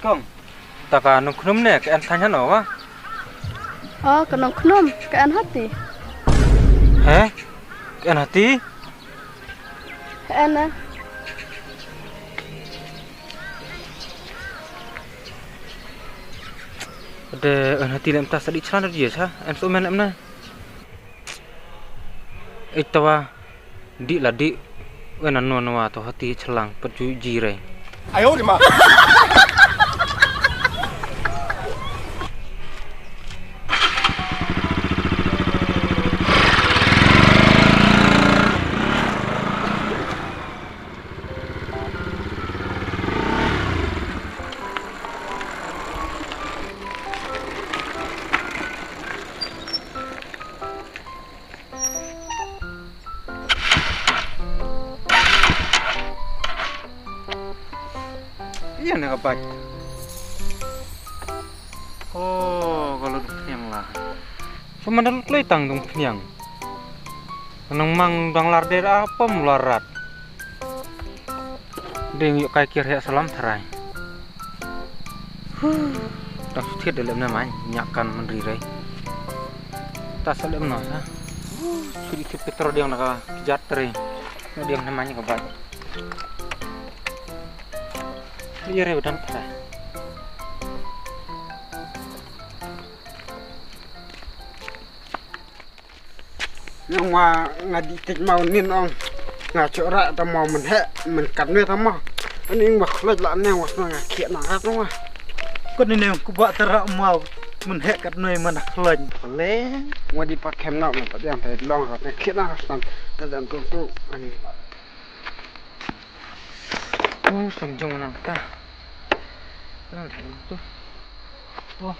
kong. Taka nung knum ne ke an tanya no wa. Oh, kenong knum ke an hati. Ke an hati? Ke an na. Ada an hati lem tas tadi celana dia sa. An so men amna. Itawa di la di wenan no wa to hati celang perju jire. 哎呦我的妈！ Iya nak apa? Oh, kalau yang lah. Cuma dalam klay tanggung yang. Nang mang dang larder apa mularat. Deng yuk kai kira salam terai. Tak sulit dalam namanya nyakan mendirirai. Tak salam nasa. Sulit petro dia nak kejat terai. Dia namanya kebat. Iya udah terai. Nhưng mà ngà đi tích màu nên ông ngà chỗ rạ ta màu mình cắn nuôi ta màu anh mà lấy lại nè mà ngà kiện nào khác đúng không? Có nên nè cũng vợ ta rạ màu mình hệ cắt nuôi mà nặc lệnh Lẽ ngoài đi bắt kem nào mà bắt em phải long rồi này kiện nào làm ta dần tu anh Sầm jong nang ta. Nang tu. Oh.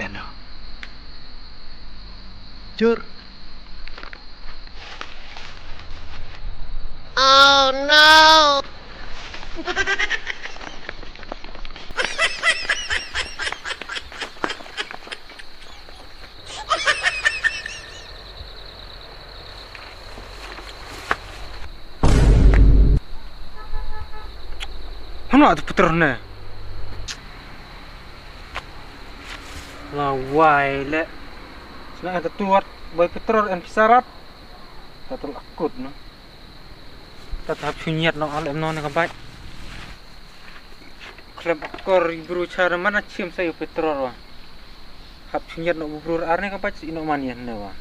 lên nào chưa. Oh no! Mana tu puter ne? Lawai le. Senang ada tuat boy puter en pisarat. Tak terlalu akut no. Tak tahap sunyat no alem no ne kabai. Klem akor ibru cara mana cium saya puter wa. Hap sunyat no bubrur arne kabai ino manian ne wa.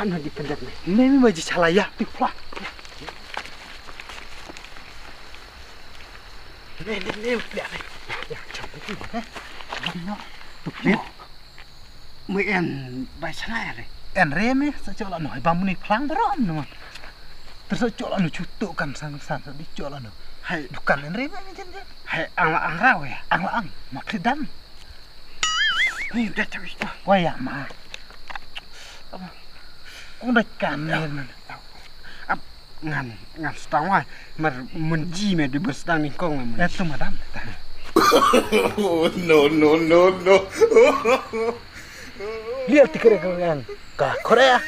Ano di pendat nih? Nên mới chỉ trả lại ya đi pla. Nè đẹp này. Ya chồng cái gì thế? Nó tục Biết. biết. Mấy em bài sáng này rồi. En rem nih sa cola noi bambu ni plang beron no. Terus sa cola no cutu kan sang di cola no. Hay Bukan en rem ni jen. hay ang rau ya. Ang laang makridan. Nih udah terus tuh. Waya ma. Ông đạch cản lên ngàn stang ngoài mà mình gì mà đi bus stang đi con mà mình. Itu madam. No. Lihat tikere kan. Ka Korea.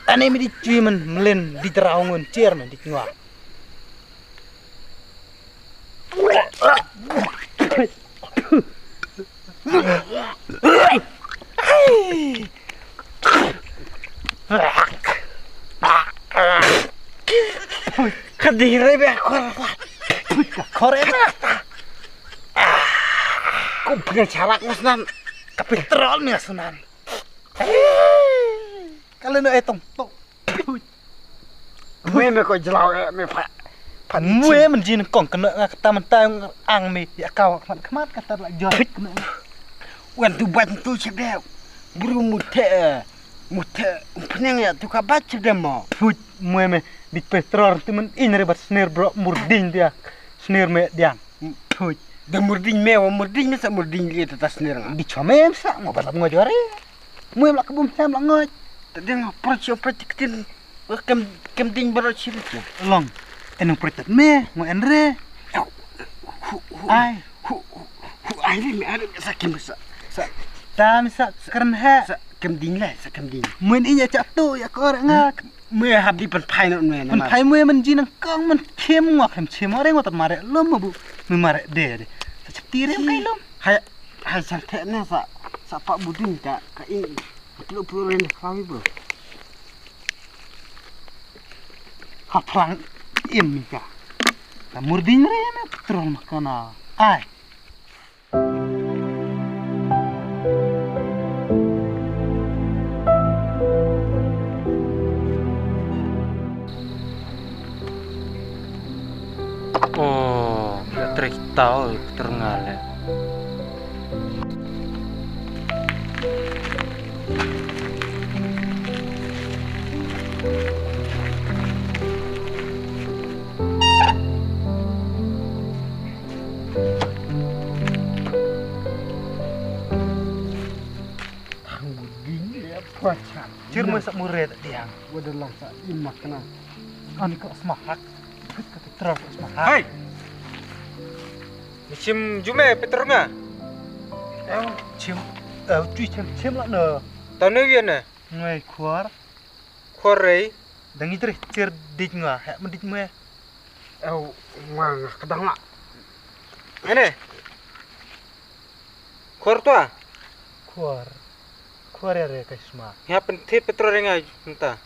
Ane mi di cuy men melen di teraungun cier men di ngwa. Kadire be Korea. Kok pengen carak musnan. Kapitrol nih sunan. Kalau no etong tok. Gue me kok jelau me pak. Mue men jin kong kena kata mentang ang mi ya kau kemat kata lak jor. Wen tu ban tu cek deh. buru mute peneng ya tu kabaca demo. Puj mue me di petrol tu men in rebat snare bro murding dia. Snare me dia. Puj Da murding me sa murding lihat atas nerang. di chome sa mo balap ngojore. Mue lak bum sam lak ngoj. Tadi ngapret ketin kem ding baru cirit ya. Long enung pretet me mo enre. Ai Ai ni ada sakim sa tam sa keren ha. kem ding lah sa kem ding. Muen inya cak tu ya ko ngak. Me hab di pen pai no me. Man phai mue man jinang kang man kem ngak hem chem ore ngot mare lom bu. Me mare de. Sa tire kai lom. Hai santai na sa Pak Budin ka ing perlu ren kami bro. Haplang im ka. Ta murding re me petrol makana. Ai Oh, ya trik tahu terngale. Budin ya puacan. cir mue sak mure diang. Wadah lang sa imak na. Ani ko smahak. Put ka petrol smahak. Hai. Micim jume petrolnya. Chim chui chim la no. Tanu wiana. Ngai khuar Korei. dangi tri cir dik nga ha mendit mue. Wang kadang lah. Ane. Kor tua. Khuar ya re kai sma. Ya penthi petrolnya entah.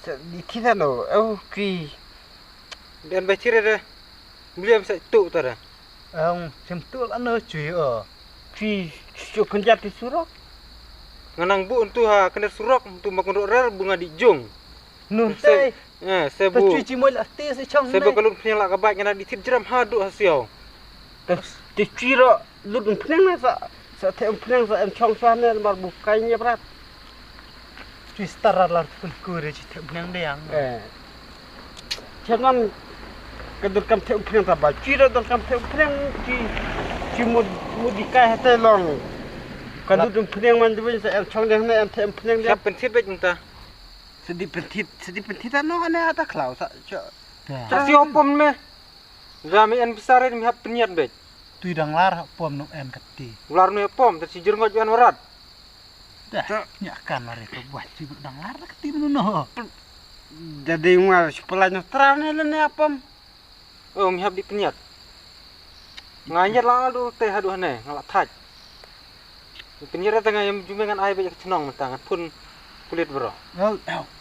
Di kita no. Ki Dan bacire dah. Beliau bisa tu tara. Chim tu la no chui ki kerja di surok. Nganang bu untuk ha kena surok untuk makan rer bunga di jung. Nun tei. Sebu. Chui chi moi la te se chong. Sebu kalau punya lak kabak ngana di jeram hadu hasiau. Di ciro lut peneng na sa te peneng sa chong sana bar bukainya berat. Chui star la pun kure chi te benang deang. Jangan kedur kam te peneng sa ba ciro dor kam te peneng ki mudika hete long. Kedur peneng man dibin sa chong deh na te peneng dia. Siap penthi bet entah. Sedih pentit no ana ada klau sa. Tasi opom me. Gami an besar ini hap penyiat bet. Tui dang lar pom no en kati. Ular nu opom tasi jerngot juan warat. Dah nyakan lari to buat ci dang lar kati no. Jadi ngwa sepelanya terane lene apam. Oh mi hap di penyiat. Nganyat lah aduh teh aduh ne ngalak taj. Penyiat tengah yang jumpa dengan air banyak cenong mentangan pun kulit bro.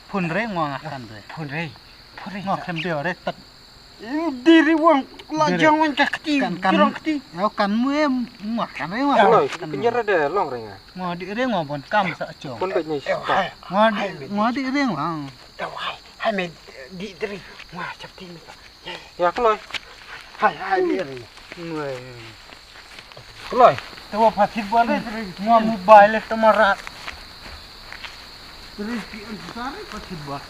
Pun re ngakan re. Pun rei. Ngok sem dia re tat. Diri wang lajang wan kakti. Kirong kti. Kan mue makan re Kalau penyiat ada long renga. Ngodi re ngobon kam sa chong. Pun betnya suka. Ngodi re wang. Hai me di diri. Wah capti me. Ya kalau. Hai diri. Kalau. Tawa phasit buat re ngwa mobile to marat. Diri ki ansar Phasit buat.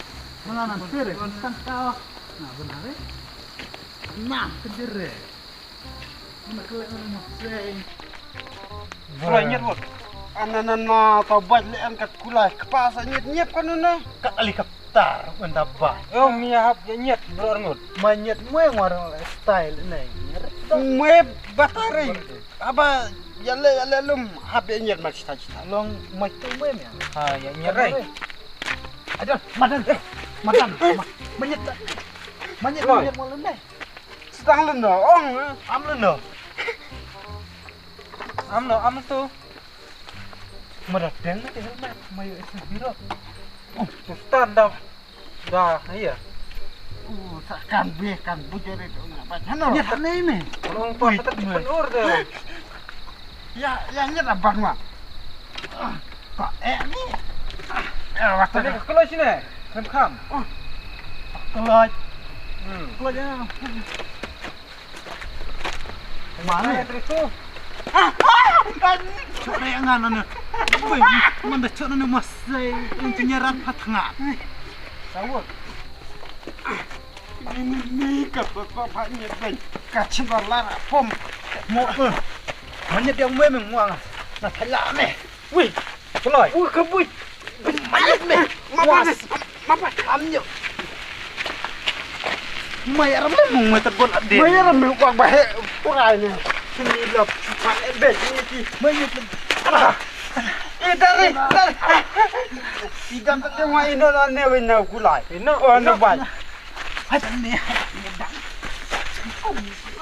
Mana nan tere kan ka. Nah benar re. Nah kedere. Mana kelek mana sei. Kalau nyet bot. Anana tobat le an kat kulai kepasa nyet kan una. Kat helikopter unda ba. Oh mi hap nyet bro ngut. Manyet mue ngwarang style nei. Mue batari. Apa yale lum habe nyet mak cita-cita. Long mai tu mue me. Ha ya nyet rei. Ada madan. Manyet mau lendai. Sedang leno ong. Am leno. Am tu. Meradeng nanti helmet mayu es biro. Tu stand dah. Dah iya. Kan be kan bujare tu apa hano. Nyet aneh me. Kalau umpa tetap penur dah. Ya nyet apa ngwa. Kok ni. Waktu Tadi kalau sini. Kam. Keloj. Keloj ya. Mana Mana tu? Sore ngan anu. Mana cok na mas untuk nyarat patngat. Sawut. Ini bapaknya ben kacin lara pom. Mau mana dia memang muang. Na thala me. Wih, peloy. Kebui. Mayat me. Mapa amnya. Mayat memang mau terbon ade. Mayar memang bahe puranya. Sini lop pak ben ini. Mayat. Dari. Ikan tak mau ino ne wena kulai. Ino. No bai. Ada ni.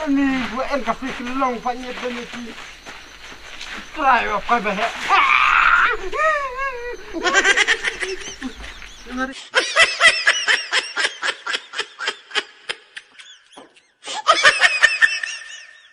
Ni gua en kafe kelong paknya ben ini. Try apa bahe.